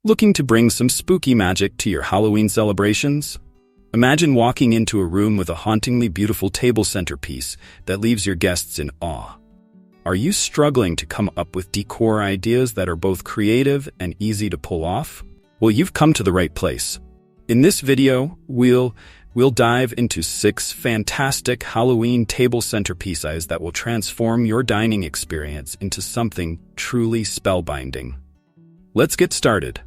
Looking to bring some spooky magic to your Halloween celebrations? Imagine walking into a room with a hauntingly beautiful table centerpiece that leaves your guests in awe. Are you struggling to come up with decor ideas that are both creative and easy to pull off? Well, you've come to the right place. In this video, we'll dive into 6 fantastic Halloween table centerpieces that will transform your dining experience into something truly spellbinding. Let's get started.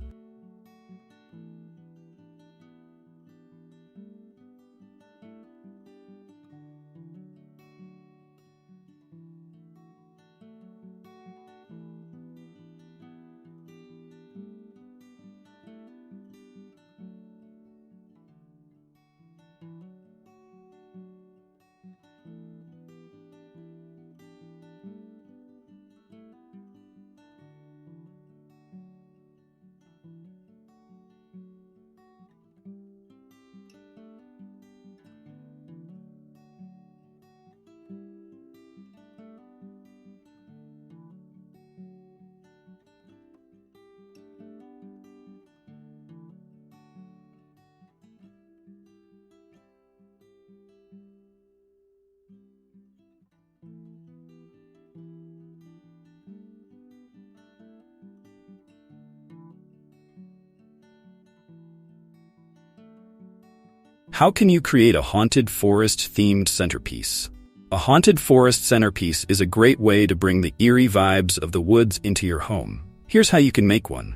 How can you create a haunted forest-themed centerpiece? A haunted forest centerpiece is a great way to bring the eerie vibes of the woods into your home. Here's how you can make one.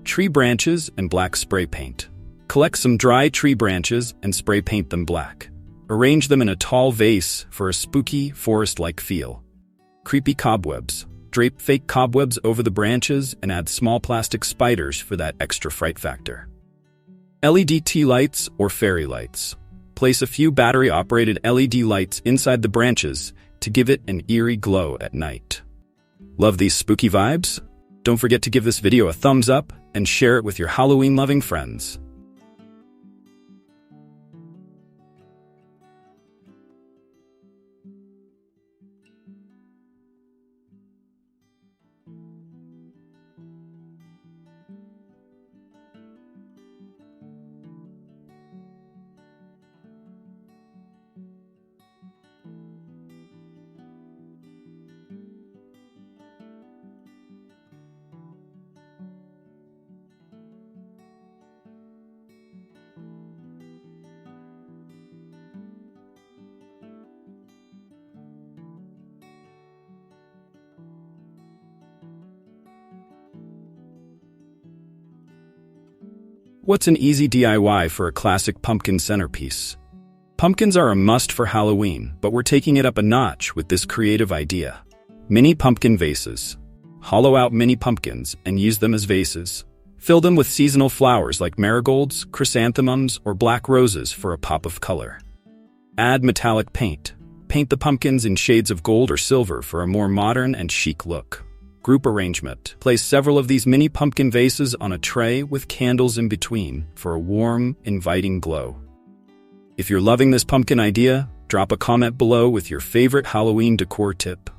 Tree branches and black spray paint. Collect some dry tree branches and spray paint them black. Arrange them in a tall vase for a spooky, forest-like feel. Creepy cobwebs. Drape fake cobwebs over the branches and add small plastic spiders for that extra fright factor. LED tea lights or fairy lights. Place a few battery-operated LED lights inside the branches to give it an eerie glow at night. Love these spooky vibes? Don't forget to give this video a thumbs up and share it with your Halloween-loving friends. What's an easy DIY for a classic pumpkin centerpiece? Pumpkins are a must for Halloween, but we're taking it up a notch with this creative idea. Mini pumpkin vases. Hollow out mini pumpkins and use them as vases. Fill them with seasonal flowers like marigolds, chrysanthemums, or black roses for a pop of color. Add metallic paint. Paint the pumpkins in shades of gold or silver for a more modern and chic look. Group arrangement. Place several of these mini pumpkin vases on a tray with candles in between for a warm, inviting glow. If you're loving this pumpkin idea, drop a comment below with your favorite Halloween decor tip.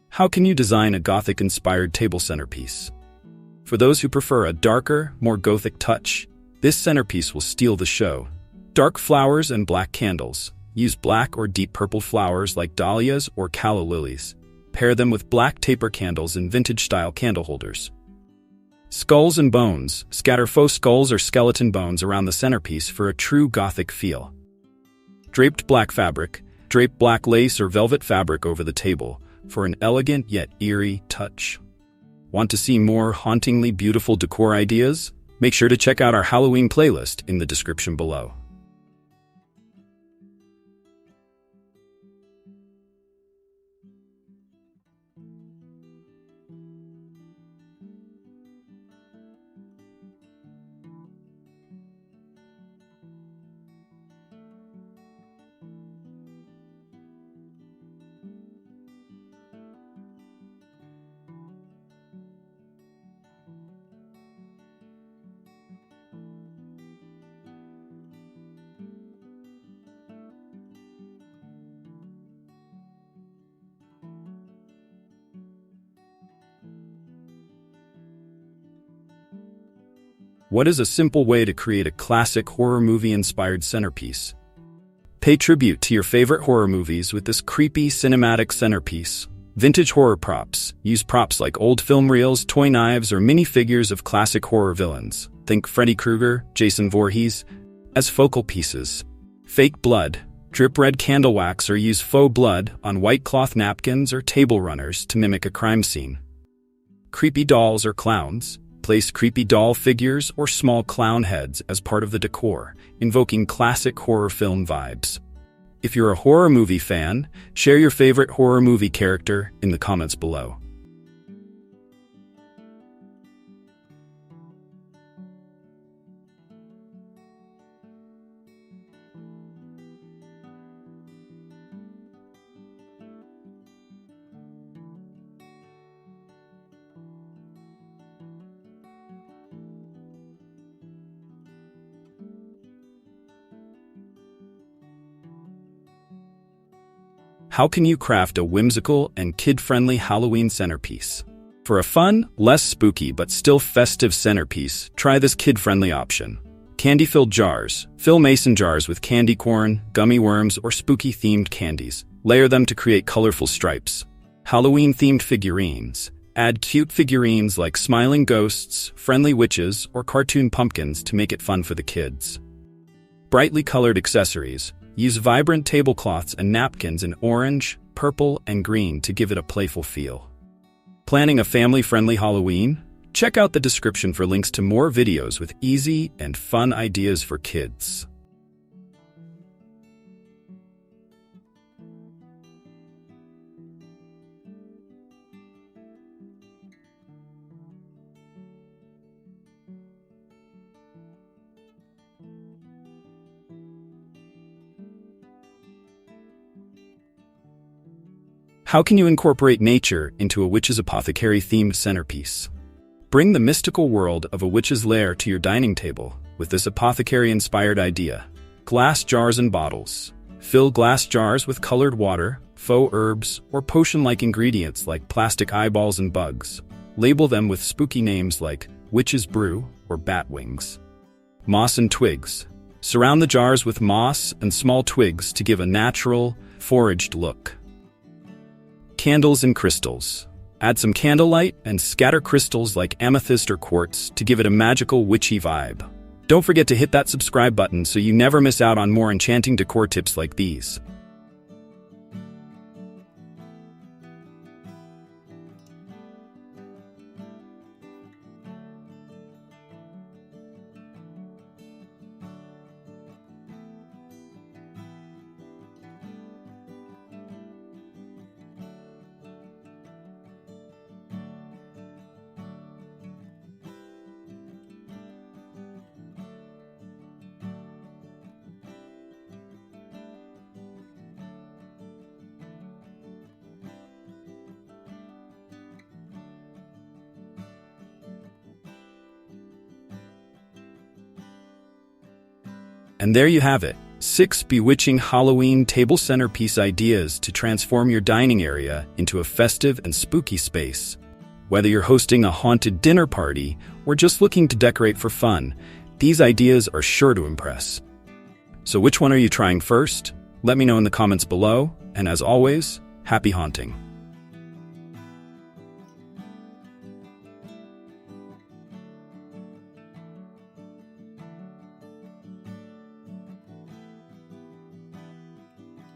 How can you design a Gothic-inspired table centerpiece? For those who prefer a darker, more Gothic touch, this centerpiece will steal the show. Dark flowers and black candles. Use black or deep purple flowers like dahlias or calla lilies. Pair them with black taper candles and vintage-style candle holders. Skulls and bones. Scatter faux skulls or skeleton bones around the centerpiece for a true Gothic feel. Draped black fabric. Drape black lace or velvet fabric over the table for an elegant yet eerie touch. Want to see more hauntingly beautiful decor ideas? Make sure to check out our Halloween playlist in the description below. What is a simple way to create a classic horror movie-inspired centerpiece? Pay tribute to your favorite horror movies with this creepy cinematic centerpiece. Vintage horror props. Use props like old film reels, toy knives, or minifigures of classic horror villains. Think Freddy Krueger, Jason Voorhees, as focal pieces. Fake blood. Drip red candle wax or use faux blood on white cloth napkins or table runners to mimic a crime scene. Creepy dolls or clowns. Place creepy doll figures or small clown heads as part of the decor, invoking classic horror film vibes. If you're a horror movie fan, share your favorite horror movie character in the comments below. How can you craft a whimsical and kid-friendly Halloween centerpiece? For a fun, less spooky but still festive centerpiece, try this kid-friendly option. Candy-filled jars. Fill mason jars with candy corn, gummy worms, or spooky-themed candies. Layer them to create colorful stripes. Halloween-themed figurines. Add cute figurines like smiling ghosts, friendly witches, or cartoon pumpkins to make it fun for the kids. Brightly colored accessories. Use vibrant tablecloths and napkins in orange, purple, and green to give it a playful feel. Planning a family-friendly Halloween? Check out the description for links to more videos with easy and fun ideas for kids. How can you incorporate nature into a witch's apothecary-themed centerpiece? Bring the mystical world of a witch's lair to your dining table with this apothecary-inspired idea. Glass jars and bottles. Fill glass jars with colored water, faux herbs, or potion-like ingredients like plastic eyeballs and bugs. Label them with spooky names like Witch's Brew or Bat Wings. Moss and twigs. Surround the jars with moss and small twigs to give a natural, foraged look. Candles and crystals. Add some candlelight and scatter crystals like amethyst or quartz to give it a magical, witchy vibe. Don't forget to hit that subscribe button so you never miss out on more enchanting decor tips like these. And there you have it, 6 bewitching Halloween table centerpiece ideas to transform your dining area into a festive and spooky space. Whether you're hosting a haunted dinner party or just looking to decorate for fun, these ideas are sure to impress. So which one are you trying first? Let me know in the comments below, and as always, happy haunting!